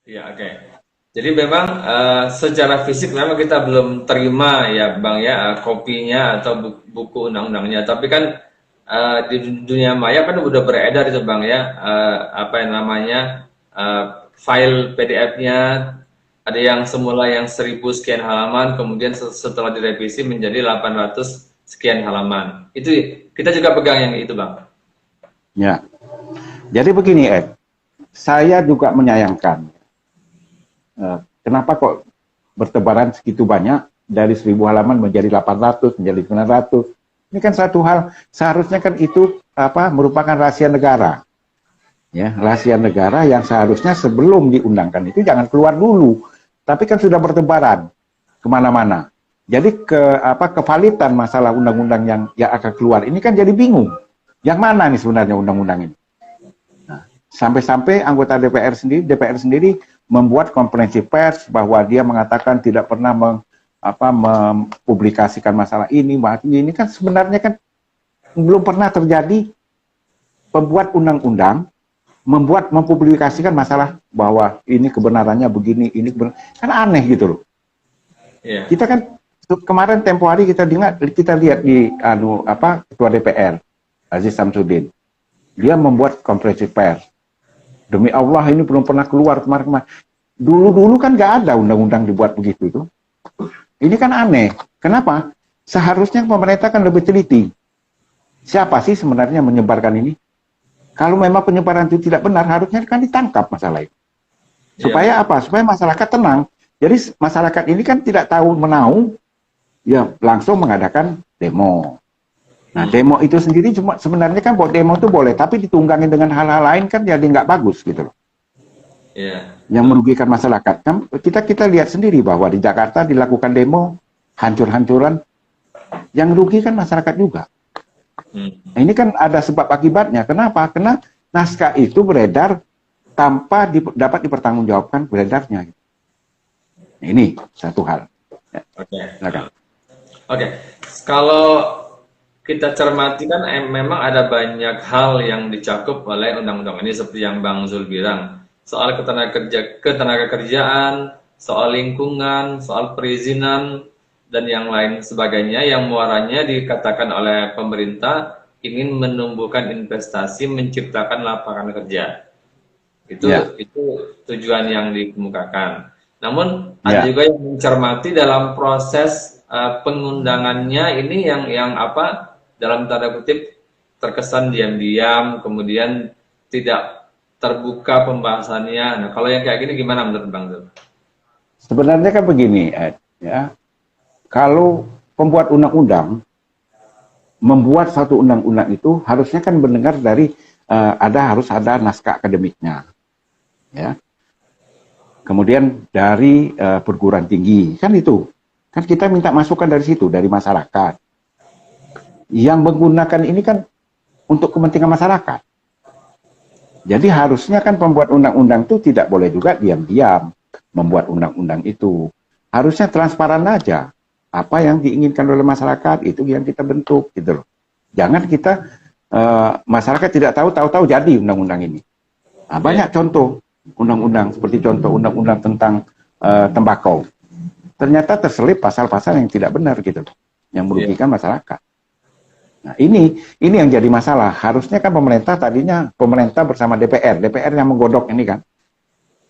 Ya, oke. Jadi memang secara fisik memang kita belum terima ya Bang ya, kopinya atau buku undang-undangnya. Tapi kan di dunia maya kan udah beredar itu Bang ya, apa yang namanya file PDF-nya, ada yang semula yang 1000 sekian halaman, kemudian setelah direvisi menjadi 800 sekian halaman. Itu kita juga pegang yang itu Bang. Ya, jadi begini Ed, saya juga menyayangkan kenapa kok bertebaran segitu banyak dari 1000 halaman menjadi 800, menjadi 900. Ini kan satu hal, seharusnya kan itu merupakan rahasia negara. Ya, rahasia negara yang seharusnya sebelum diundangkan itu jangan keluar dulu. Tapi kan sudah bertebaran kemana-mana. Jadi kevalitan masalah undang-undang yang akan keluar ini kan jadi bingung. Yang mana nih sebenarnya undang-undang ini? Nah, sampai-sampai anggota DPR sendiri membuat konferensi pers bahwa dia mengatakan tidak pernah mempublikasikan masalah ini. Ini kan sebenarnya kan belum pernah terjadi pembuat undang-undang mempublikasikan masalah bahwa ini kebenarannya begini, ini kan aneh gitu loh. Yeah. Kita kan kemarin tempo hari kita lihat di ketua DPR Aziz Samsudin, dia membuat konferensi pers. Demi Allah ini belum pernah keluar kemarin. Dulu kan nggak ada undang-undang dibuat begitu tuh. Ini kan aneh. Kenapa? Seharusnya pemerintah kan lebih teliti. Siapa sih sebenarnya menyebarkan ini? Kalau memang penyebaran itu tidak benar, harusnya kan ditangkap masalah itu. Supaya apa? Supaya masyarakat tenang. Jadi masyarakat ini kan tidak tahu menau, ya langsung mengadakan demo. Nah, demo itu sendiri cuma sebenarnya kan buat demo itu boleh, tapi ditunggangin dengan hal-hal lain kan jadi nggak bagus gitu loh. Yang merugikan masyarakat. Kan kita lihat sendiri bahwa di Jakarta dilakukan demo hancur-hancuran, yang rugi kan masyarakat juga. Nah, ini kan ada sebab akibatnya. Kenapa? Karena naskah itu beredar tanpa dapat dipertanggungjawabkan beredarnya. Nah, ini satu hal. Ya. Oke. Kalau kita cermati kan memang ada banyak hal yang dicakup oleh undang-undang ini seperti yang Bang Zul bilang. Soal ketenaga kerjaan, soal lingkungan, soal perizinan, dan yang lain sebagainya yang muaranya dikatakan oleh pemerintah ingin menumbuhkan investasi, menciptakan lapangan kerja. Itu tujuan yang dikemukakan. Namun ada juga yang mencermati dalam proses pengundangannya ini yang dalam tanda kutip terkesan diam-diam, kemudian tidak terbuka pembahasannya. Nah, kalau yang kayak gini gimana menurut Bang Zul? Sebenarnya kan begini, Ed, ya. Kalau pembuat undang-undang membuat satu undang-undang itu harusnya kan mendengar dari harus ada naskah akademiknya, ya. Kemudian dari perguruan tinggi, kan itu. Kan kita minta masukan dari situ, dari masyarakat. Yang menggunakan ini kan untuk kepentingan masyarakat. Jadi harusnya kan pembuat undang-undang itu tidak boleh juga diam-diam membuat undang-undang itu. Harusnya transparan aja. Apa yang diinginkan oleh masyarakat itu yang kita bentuk gitu loh. Jangan kita masyarakat tidak tahu jadi undang-undang ini. Nah, banyak contoh undang-undang seperti contoh undang-undang tentang tembakau. Ternyata terselip pasal-pasal yang tidak benar gitu loh, yang merugikan masyarakat. Nah, ini yang jadi masalah. Harusnya kan pemerintah bersama DPR yang menggodok ini kan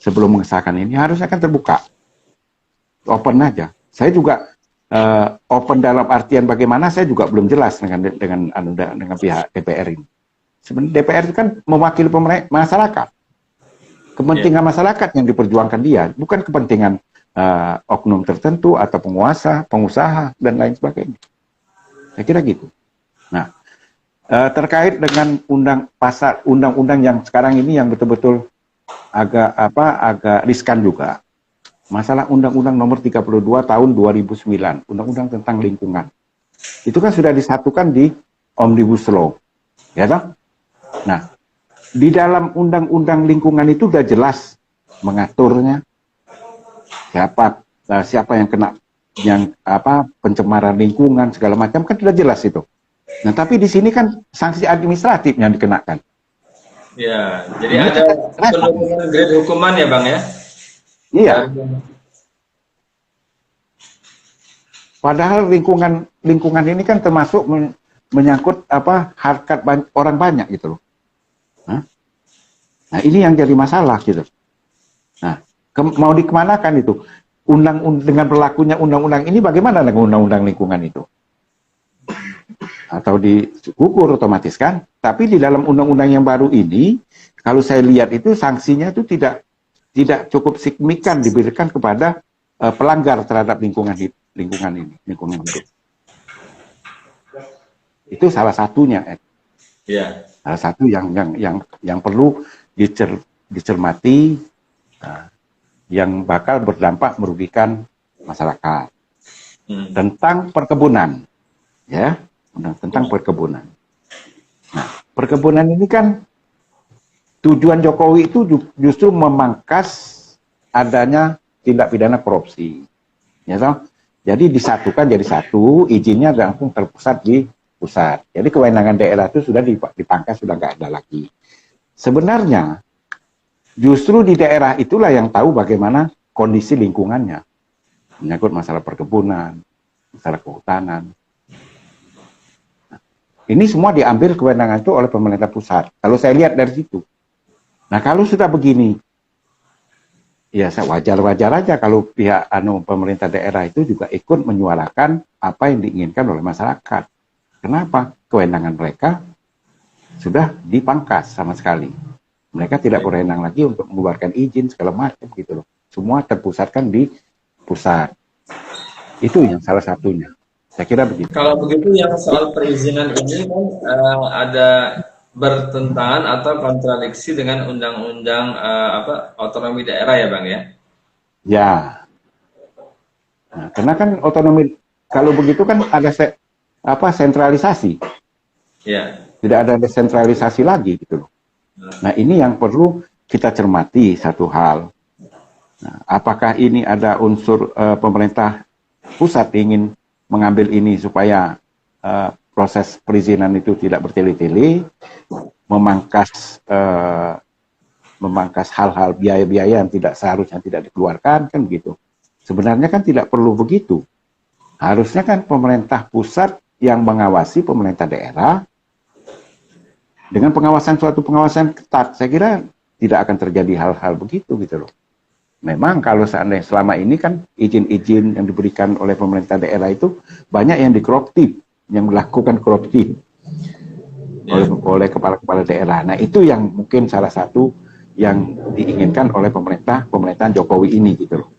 sebelum mengesahkan ini harusnya kan terbuka, open aja. Saya juga open dalam artian bagaimana saya juga belum jelas dengan pihak DPR ini. Sebenarnya DPR itu kan mewakili masyarakat, kepentingan masyarakat yang diperjuangkan dia, bukan kepentingan oknum tertentu atau pengusaha dan lain sebagainya. Saya kira gitu. Nah, terkait dengan undang-undang yang sekarang ini yang betul-betul agak riskan juga. Masalah Undang-Undang Nomor 32 Tahun 2009, Undang-Undang tentang lingkungan. Itu kan sudah disatukan di Omnibus Law, ya toh? Nah, di dalam Undang-Undang lingkungan itu sudah jelas mengaturnya siapa yang kena pencemaran lingkungan segala macam kan sudah jelas itu. Nah, tapi di sini kan sanksi administratif yang dikenakan. Ya, jadi ada penurunan grade hukuman ya, Bang ya? Iya, Dan padahal lingkungan ini kan termasuk menyangkut apa harkat orang banyak gitu loh. Hah? Nah ini yang jadi masalah gitu. Nah mau dikemanakan itu? Dengan berlakunya undang-undang ini bagaimana dengan undang-undang lingkungan itu? Atau digugur otomatis kan? Tapi di dalam undang-undang yang baru ini, kalau saya lihat itu sanksinya itu tidak cukup signifikan diberikan kepada pelanggar terhadap lingkungan hidup. Itu salah satunya, Ed. ya, Salah satu yang perlu dicermati, yang bakal berdampak merugikan masyarakat. Tentang perkebunan, ya, tentang perkebunan. Nah, perkebunan ini kan tujuan Jokowi itu justru memangkas adanya tindak pidana korupsi, ya toh? Jadi disatukan jadi satu, izinnya langsung terpusat di pusat. Jadi kewenangan daerah itu sudah dipangkas, sudah nggak ada lagi. Sebenarnya justru di daerah itulah yang tahu bagaimana kondisi lingkungannya, menyangkut masalah perkebunan, masalah kehutanan. Ini semua diambil kewenangan itu oleh pemerintah pusat. Kalau saya lihat dari situ. Nah kalau sudah begini, ya wajar-wajar aja kalau pihak pemerintah daerah itu juga ikut menyuarakan apa yang diinginkan oleh masyarakat. Kenapa? Kewenangan mereka sudah dipangkas sama sekali. Mereka tidak berwenang lagi untuk mengeluarkan izin segala macam gitu loh. Semua terpusatkan di pusat. Itu yang salah satunya. Saya kira begitu. kalau begitu yang soal perizinan ini kan ada bertentangan atau kontradiksi dengan undang-undang otonomi daerah ya Bang ya? Ya, nah, karena kan otonomi kalau begitu kan ada sentralisasi. Ya. Tidak ada desentralisasi lagi gitu loh. Nah ini yang perlu kita cermati satu hal. Nah, apakah ini ada unsur pemerintah pusat ingin mengambil ini supaya proses perizinan itu tidak bertele-tele, memangkas hal-hal biaya-biaya yang seharusnya tidak dikeluarkan kan gitu. Sebenarnya kan tidak perlu begitu. Harusnya kan pemerintah pusat yang mengawasi pemerintah daerah dengan suatu pengawasan ketat. Saya kira tidak akan terjadi hal-hal begitu gitu loh. Memang kalau seandainya selama ini kan izin-izin yang diberikan oleh pemerintah daerah itu banyak yang dikoruptif, yang melakukan korupsi oleh kepala-kepala daerah. Nah itu yang mungkin salah satu yang diinginkan oleh pemerintahan Jokowi ini gitu loh.